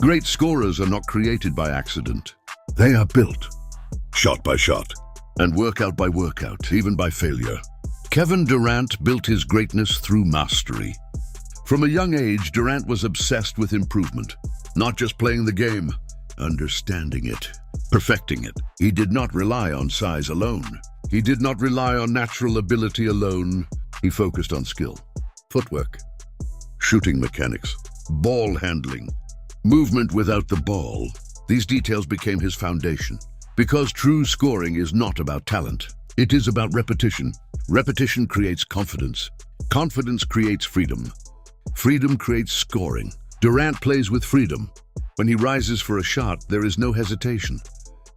Great scorers are not created by accident. They are built, shot by shot, and workout by workout, even by failure. Kevin Durant built his greatness through mastery. From a young age, Durant was obsessed with improvement, not just playing the game, understanding it, perfecting it. He did not rely on size alone. He did not rely on natural ability alone. He focused on skill, footwork, shooting mechanics, ball handling, movement without the ball. These details became his foundation. Because true scoring is not about talent. It is about repetition. Repetition creates confidence. Confidence creates freedom. Freedom creates scoring. Durant plays with freedom. When he rises for a shot, there is no hesitation.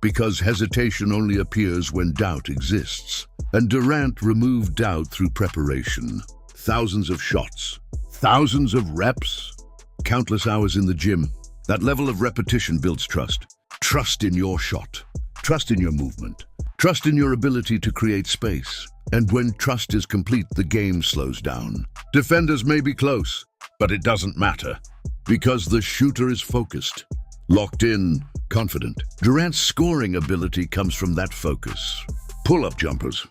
Because hesitation only appears when doubt exists. And Durant removed doubt through preparation. Thousands of shots, thousands of reps, countless hours in the gym. That level of repetition builds trust. Trust in your shot. Trust in your movement. Trust in your ability to create space. And when trust is complete, the game slows down. Defenders may be close, but it doesn't matter. Because the shooter is focused, locked in, confident. Durant's scoring ability comes from that focus. Pull-up jumpers,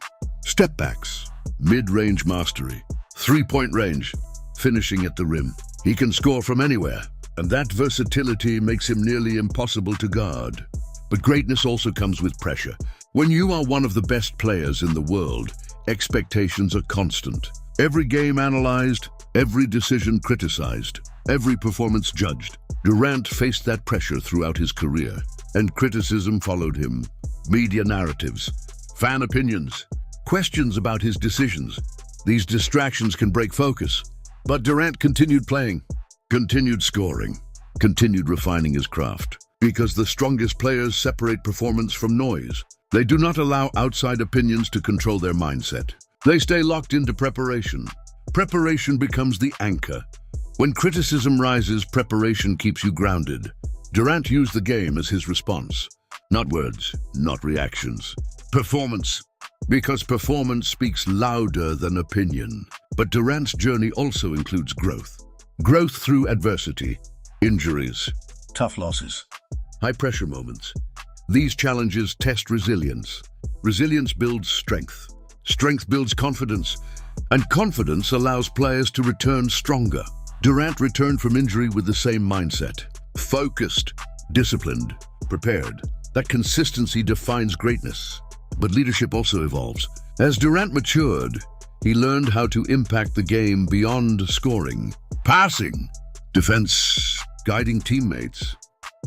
step backs, mid-range mastery, three-point range, finishing at the rim. He can score from anywhere, and that versatility makes him nearly impossible to guard. But greatness also comes with pressure. When you are one of the best players in the world, expectations are constant. Every game analyzed, every decision criticized, every performance judged. Durant faced that pressure throughout his career, and criticism followed him. Media narratives, fan opinions, questions about his decisions. These distractions can break focus. But Durant continued playing, continued scoring, continued refining his craft. Because the strongest players separate performance from noise. They do not allow outside opinions to control their mindset. They stay locked into preparation. Preparation becomes the anchor. When criticism rises, preparation keeps you grounded. Durant used the game as his response. Not words, not reactions. Performance. Because performance speaks louder than opinion. But Durant's journey also includes growth. Growth through adversity, injuries, tough losses, high-pressure moments. These challenges test resilience. Resilience builds strength. Strength builds confidence. And confidence allows players to return stronger. Durant returned from injury with the same mindset. Focused, disciplined, prepared. That consistency defines greatness. But leadership also evolves. As Durant matured, he learned how to impact the game beyond scoring. Passing, defense, guiding teammates,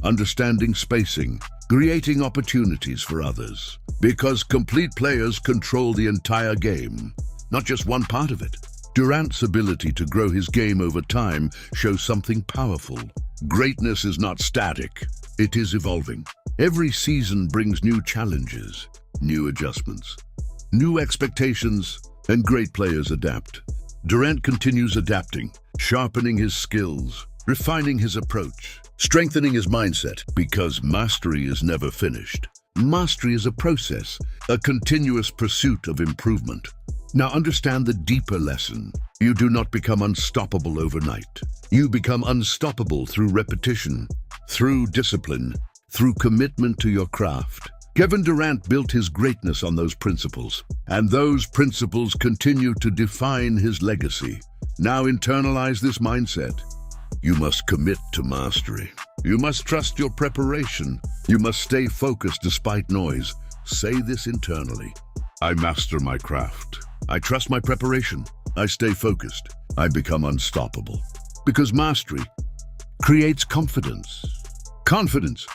understanding spacing, creating opportunities for others. Because complete players control the entire game, not just one part of it. Durant's ability to grow his game over time shows something powerful. Greatness is not static, it is evolving. Every season brings new challenges, new adjustments, new expectations, and great players adapt. Durant continues adapting, sharpening his skills, refining his approach, strengthening his mindset, because mastery is never finished. Mastery is a process, a continuous pursuit of improvement. Now understand the deeper lesson. You do not become unstoppable overnight. You become unstoppable through repetition, through discipline, through commitment to your craft. Kevin Durant built his greatness on those principles, and those principles continue to define his legacy. Now internalize this mindset. You must commit to mastery. You must trust your preparation. You must stay focused despite noise. Say this internally. I master my craft. I trust my preparation. I stay focused. I become unstoppable. Because mastery creates confidence. Confidence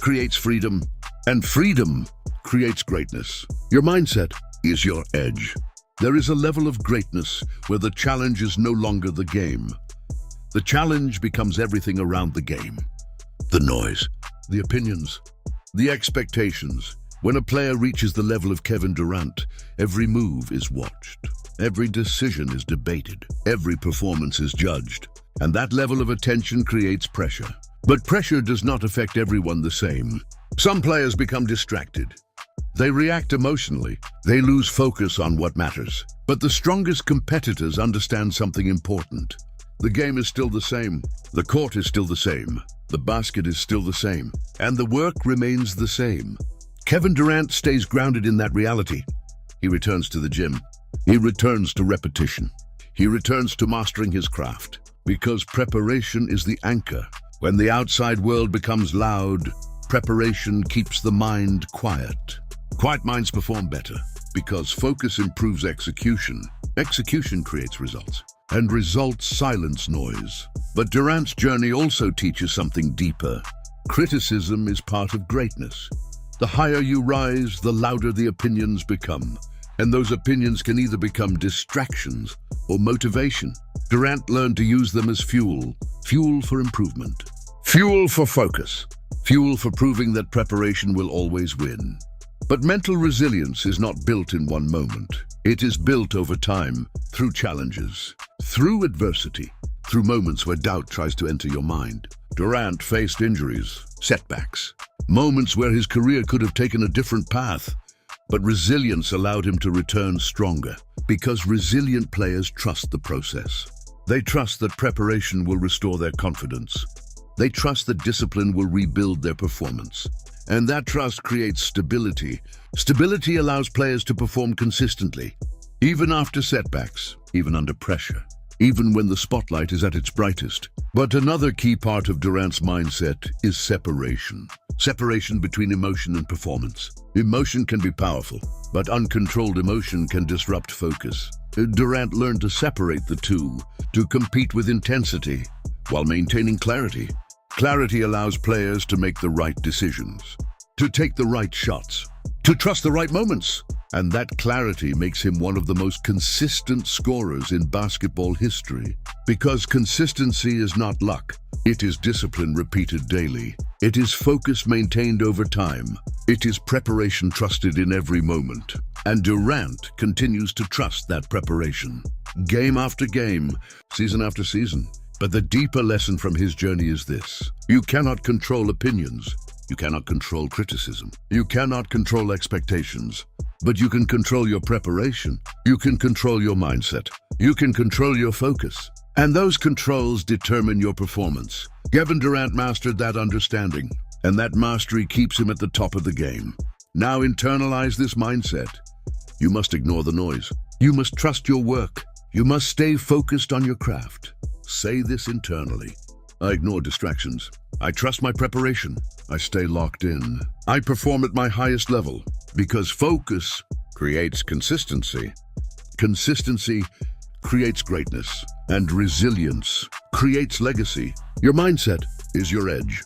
creates freedom. And freedom creates greatness. Your mindset is your edge. There is a level of greatness where the challenge is no longer the game. The challenge becomes everything around the game. The noise, the opinions, the expectations. When a player reaches the level of Kevin Durant, every move is watched. Every decision is debated. Every performance is judged. And that level of attention creates pressure. But pressure does not affect everyone the same. Some players become distracted. They react emotionally. They lose focus on what matters. But the strongest competitors understand something important. The game is still the same. The court is still the same. The basket is still the same. And the work remains the same. Kevin Durant stays grounded in that reality. He returns to the gym. He returns to repetition. He returns to mastering his craft. Because preparation is the anchor. When the outside world becomes loud, preparation keeps the mind quiet. Quiet minds perform better. Because focus improves execution. Execution creates results. And results silence noise. But Durant's journey also teaches something deeper. Criticism is part of greatness. The higher you rise, the louder the opinions become. And those opinions can either become distractions or motivation. Durant learned to use them as fuel. Fuel for improvement. Fuel for focus. Fuel for proving that preparation will always win. But mental resilience is not built in one moment. It is built over time, through challenges, through adversity, through moments where doubt tries to enter your mind. Durant faced injuries, setbacks, moments where his career could have taken a different path. But resilience allowed him to return stronger, because resilient players trust the process. They trust that preparation will restore their confidence. They trust that discipline will rebuild their performance. And that trust creates stability. Stability allows players to perform consistently, even after setbacks, even under pressure, even when the spotlight is at its brightest. But another key part of Durant's mindset is separation. Separation between emotion and performance. Emotion can be powerful, but uncontrolled emotion can disrupt focus. Durant learned to separate the two, to compete with intensity while maintaining clarity. Clarity allows players to make the right decisions, to take the right shots, to trust the right moments. And that clarity makes him one of the most consistent scorers in basketball history. Because consistency is not luck. It is discipline repeated daily. It is focus maintained over time. It is preparation trusted in every moment. And Durant continues to trust that preparation. Game after game, season after season. But the deeper lesson from his journey is this. You cannot control opinions. You cannot control criticism. You cannot control expectations. But you can control your preparation. You can control your mindset. You can control your focus. And those controls determine your performance. Kevin Durant mastered that understanding. And that mastery keeps him at the top of the game. Now internalize this mindset. You must ignore the noise. You must trust your work. You must stay focused on your craft. Say this internally. I ignore distractions. I trust my preparation. I stay locked in. I perform at my highest level. Because focus creates consistency. Consistency creates greatness. And resilience creates legacy. Your mindset is your edge.